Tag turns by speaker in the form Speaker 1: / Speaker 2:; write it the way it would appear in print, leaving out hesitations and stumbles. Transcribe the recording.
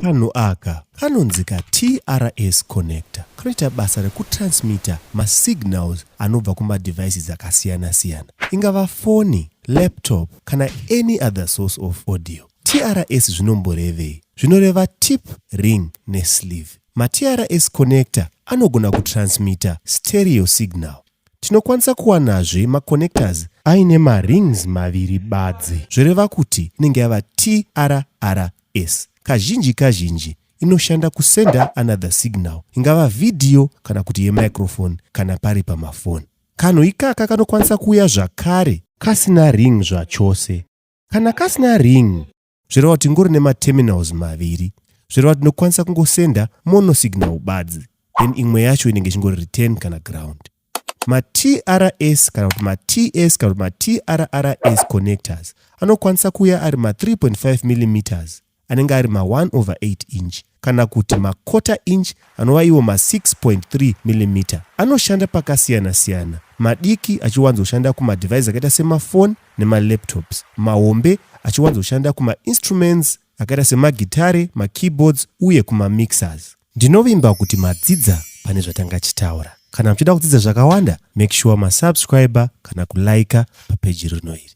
Speaker 1: Kanhu aka kanonzika TRS connector. Kanoita basa rekutransmita masignals anobva kuma-devices akasiyana-siyana. Ingava foni, laptop kana any other source of audio. TRS zvinomborevei? Zvinoreva tip, ring nesleeve. Ma-TRS connector anogona kutransmita stereo signal. Tinokwanisa kuwanazve ma-connectors aine ma-rings maviri badzi. Zvoreva kuti inenge yava TRRS. Kazhinji inoshanda kusenda another signal. Ingava video kana kuti ye-microphone kana pari pamafoni. Kanhu ikaka kanokwanisa kuuya zvakare kasina ring zvachose. Kana kasina ring, zvoreva kuti ngori nema-terminals maviri. Zvoreva kuti tinokwanisa kungosenda mono signal badzi. Then imwe yacho inenge chingori return kana ground. Ma-TRS kana kuti ma-TS kana kuti ma-TRRS connectors anokwanisa kuuya ari ma-3.5mm anenge ari ma-1/8 inch kana kuti ma-1/4 inch anova iwo ma-6.3mm. Anoshanda pakasiyana-siyana. Madiki achiwanzoshanda kuma-device akaita semafoni nema-laptops. Mahombe achiwanzoshanda kuma-instruments akaita semagitare, ma-keyboards uye kuma-mixers. Ndinovimba kuti madzidza pane zvatangachitaura. Kana muchida kudzidza zvakawanda, make sure masubscriber kana kulaika papeji rino iri.